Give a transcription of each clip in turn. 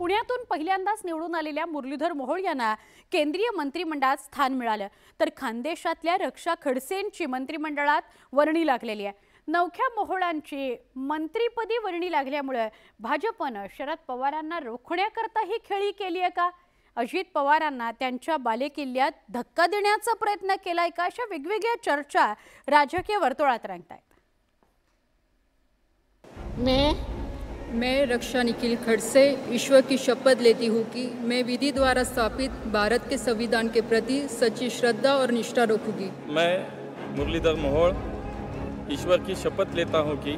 पुण्यातून पहिल्यांदाच निवडून आलेल्या मुरलीधर मोहोळ यांना केंद्रीय मंत्रिमंडळात स्थान मिळालं, तर खानदेशातल्या रक्षा खडसेंची मंत्रिमंडळात वर्णी लागलेली आहे। नवख्या मोहोळांची मंत्रिपदी वर्णी लागल्यामुळे भाजपनं शरद पवारांना रोखण्याकरता ही खेळी केली आहे का? अजित पवारांना त्यांच्या बालेकिल्ल्यात धक्का देण्याचा प्रयत्न केलाय का? अशा वेगवेगळ्या चर्चा राजकीय वर्तुळात रंगतायत। मैं रक्षा निखिल खड़से ईश्वर की शपथ लेती हूँ कि मैं विधि द्वारा स्थापित भारत के संविधान के प्रति सच्ची श्रद्धा और निष्ठा रखूंगी। मैं मुरलीधर मोहोळ ईश्वर की शपथ लेता हूँ कि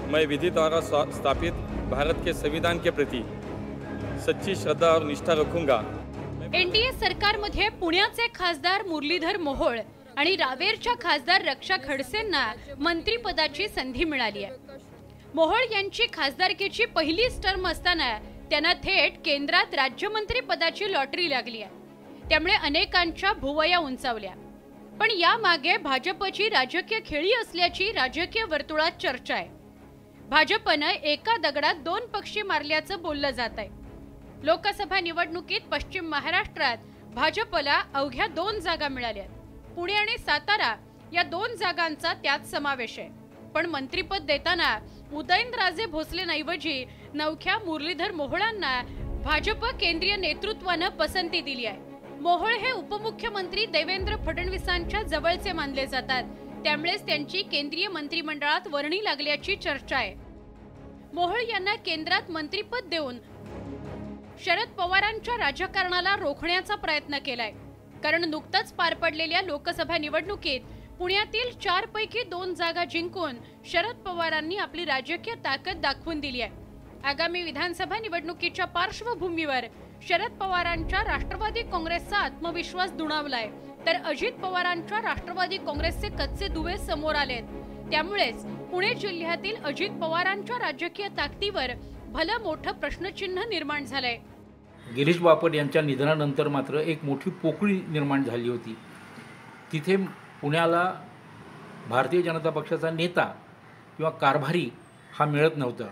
मैं विधि द्वारा स्थापित भारत के संविधान के प्रति सच्ची श्रद्धा और निष्ठा रखूंगा। एनडीए सरकारमध्ये पुण्याचे खासदार मुरलीधर मोहोळ आणि रावेरच्या खासदार रक्षा खडसेंना मंत्रिपदाची संधी मिळाली आहे। मोहोळ यांची खासदारकीची पहिलीच टर्म असताना त्यांना थेट केंद्रात राज्यमंत्री पदाची लॉटरी लागली आहे। त्यामुळे अनेकांच्या भुवया उंचावल्या। पण या मागे भाजपची राजकीय खेळी असल्याची राजकीय वर्तुळात चर्चा आहे। भाजपनं एका दगडात दोन पक्षी मारल्याचं बोललं जात आहे। लोकसभा निवडणुकीत पश्चिम महाराष्ट्रात भाजपला अवघ्या 2 जागा मिळाल्या। पुणे आणि सातारा या 2 जागांचा त्यात समावेश आहे। पण मंत्रिपद देताना उदयनराजे भोसलेंऐवजी नवख्या मुरलीधर मोहोळांना भाजप केंद्रीय नेतृत्वाने पसंती दिली आहे। मोहोळ हे उपमुख्यमंत्री देवेंद्र फडणवीसांच्या जवळचे मानले जातात, त्यामुळेच त्यांची केंद्रीय मंत्रिमंडळात वर्णी लागल्याची चर्चा आहे। मोहोळ यांना केंद्रात मंत्रिपद देऊन शरद पवारांच्या राजकारणाला रोखण्याचा प्रयत्न केलाय, कारण नुकतंच पार पडलेल्या लोकसभा निवडणुकीत पुण्यातील 4 पैकी 2 जागा जिंकून शरद पवारांनी आपली राजकीय ताकद दाखवून दिली आहे। आगामी विधानसभा निवडणुकीच्या पार्श्वभूमीवर शरद पवारांच्या राष्ट्रवादी काँग्रेसचा आत्मविश्वास दुणावलाय, तर अजित पवारांच्या राष्ट्रवादी काँग्रेसचे कच्चे दुवे समोर आलेत। त्यामुळेच पुणे जिल्ह्यातील अजित पवारांच्या राजकीय ताकदीवर भलं मोठं प्रश्नचिन्ह निर्माण झालंय। गिरीश बापट यांच्या निधनानंतर मात्र एक मोठी पोकळी निर्माण झाली होती। तिथे पुण्याला भारतीय जनता पक्षाचा नेता किंवा कारभारी हा मिळत नव्हता।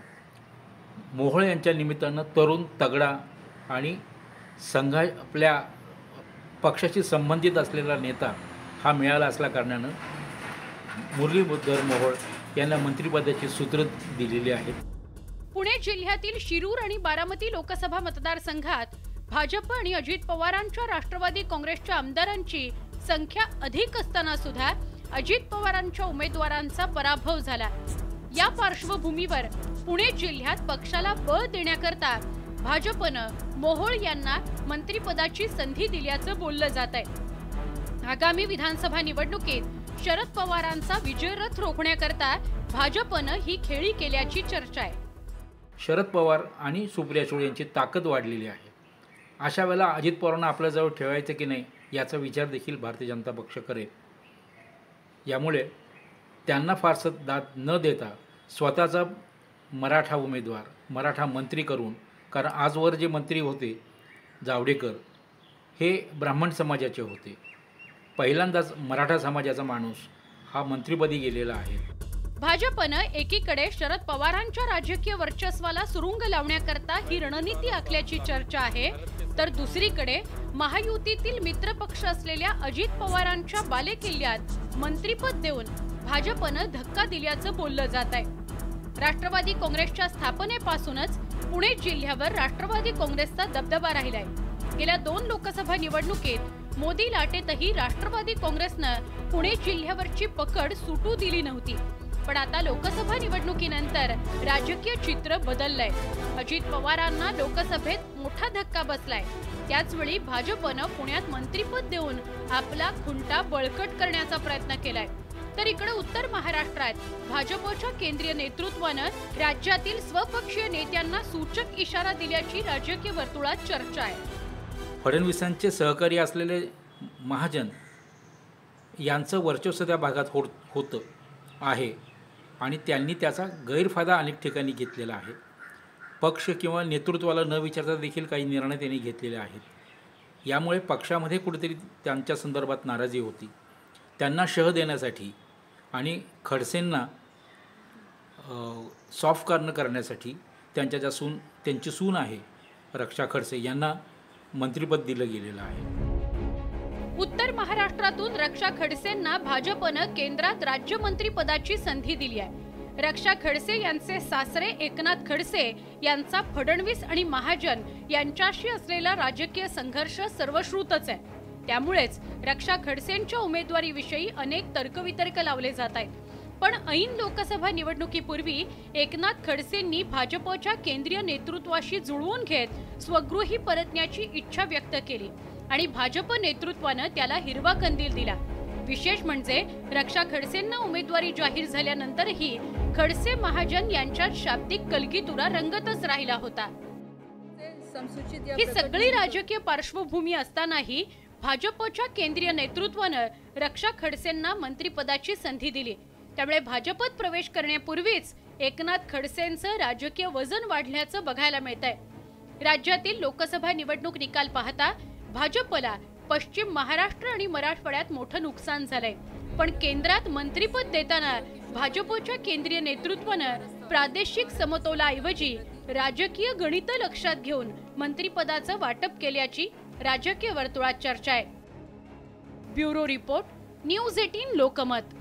मोहोळ यांच्या निमित्तानं तरुण तगडा आणि आपल्या पक्षाशी संबंधित असलेला नेता हा मिळाला असल्या कारणानं मुरलीधर मोहोळ यांना मंत्रिपदाची सूत्र दिलेली आहेत। पुणे जिल्ह्यातील शिरूर आणि बारामती लोकसभा मतदारसंघात भाजप आणि अजित पवारांच्या राष्ट्रवादी काँग्रेसच्या आमदारांची संख्या अधिक असताना सुद्धा अजित पवारांच्या उमेदवारांचा पराभव झाला। या पार्श्वभूमीवर पुणे जिल्ह्यात पक्षाला बळ देण्याकरता भाजपनं मोहोळ यांना मंत्रिपदाची संधी दिल्याचं बोललं जात आहे। आगामी विधानसभा निवडणुकीत शरद पवारांचा विजयरथ रोखण्याकरता भाजपनं ही खेळी केल्याची चर्चा आहे। शरद पवार आणि सुप्रिया सुळे यांची ताकद वाढलेली आहे। अशा वेळेला अजित पवारांना आपल्याजवळ ठेवायचं की नाही याचा विचार देखील भारतीय जनता पक्ष करेल। यामुळे त्यांना फारसं दाद न देता स्वतःचा मराठा उमेदवार मराठा मंत्री करून, कारण आजवर जे मंत्री होते जावडेकर हे ब्राह्मण समाजाचे होते, पहिल्यांदाच मराठा समाजाचा माणूस हा मंत्रिपदी गेलेला आहे। भाजपनं एकीकडे शरद पवारांच्या राजकीय वर्चस्वाला सुरुंग लावण्याकरता ही रणनीती आखल्याची चर्चा आहे, तर दुसरीकडे महायुतीतील मित्रपक्ष असलेल्या अजित पवारांच्या बालेकिल्ल्यात मंत्रिपद देऊन भाजपनं धक्का दिल्याचं बोललं जात आहे। राष्ट्रवादी काँग्रेसच्या स्थापनेपासूनच पुणे जिल्ह्यावर राष्ट्रवादी काँग्रेसचा दबदबा राहिलाय। गेल्या 2 लोकसभा निवडणुकीत मोदी लाटेतही राष्ट्रवादी काँग्रेसनं पुणे जिल्ह्यावरची पकड सुटू दिली नव्हती। पण आता लोकसभा निवडणुकीनंतर राजकीय चित्र बदललंय। अजित पवारांना लोकसभेत मोठा धक्का बसलाय। त्याचवेळी भाजपनं पुण्यात मंत्रिपद देऊन आपला खुंटा बळकट करण्याचा प्रयत्न केलाय, तर इकडे उत्तर महाराष्ट्रात भाजपच्या केंद्रीय नेतृत्वानं राज्यातील स्वपक्षीय नेत्यांना सूचक इशारा दिल्याची राजकीय वर्तुळात चर्चा आहे। फडणवीसांचे सहकारी असलेले महाजन यांचं वर्चस्व त्या भागात होतं आहे आणि त्यांनी त्याचा गैरफायदा अनेक ठिकाणी घेतलेला आहे। पक्ष किंवा नेतृत्वाला न विचारता देखील काही निर्णय त्यांनी घेतलेले आहेत। यामुळे पक्षामध्ये कुठेतरी त्यांच्या संदर्भात नाराजी होती। त्यांना शह देण्यासाठी आणि खडसेंना सॉफ्ट कॉर्नर करण्यासाठी त्यांची सून आहे रक्षा खडसे यांना मंत्रिपद दिलं गेलेलं आहे। उत्तर महाराष्ट्रातून रक्षा खडसेंना भाजपनं केंद्रात राज्यमंत्री पदाची संधी दिली आहे। रक्षा खडसे यांचे सासरे एकनाथ खडसे यांचा फडणवीस आणि महाजन यांच्याशी असलेला राजकीय संघर्ष सर्वश्रुतच आहे। त्यामुळेच रक्षा खडसेंच्या उमेदवारीविषयी अनेक तर्कवितर्क लावले जात आहेत। पण ऐन लोकसभा निवडणुकीपूर्वी एकनाथ खडसेंनी भाजपच्या केंद्रीय नेतृत्वाशी जुळवून घेत स्वगृही परतण्याची इच्छा व्यक्त केली आणि भाजप नेतृत्वानं त्याला हिरवा कंदील दिला। विशेष म्हणजे रक्षा खडसेंना उमेदवारी जाहीर झाल्यानंतरही खडसे महाजन यांच्यात शाब्दिक कलगीतुरा रंगतच राहिला होता। ही सगळी राजकीय पार्श्वभूमी असतानाही भाजपच्या केंद्रीय नेतृत्वानं रक्षा खडसेंना मंत्रिपदाची संधी दिली। त्यामुळे भाजपत प्रवेश करण्यापूर्वीच एकनाथ खडसेंचं राजकीय वजन वाढल्याचं बघायला मिळतंय। राज्यातील लोकसभा निवडणूक निकाल पाहता भाजपला पश्चिम महाराष्ट्र आणि मराठवाड्यात मोठं नुकसान झालंय। पण केंद्रात मंत्रिपद देताना भाजपच्या केंद्रीय नेतृत्वानं प्रादेशिक समतोलाऐवजी राजकीय गणित लक्षात घेऊन मंत्रिपदाचं वाटप केल्याची राजकीय वर्तुळात चर्चा आहे। Bureau report, news 18 Lokmat.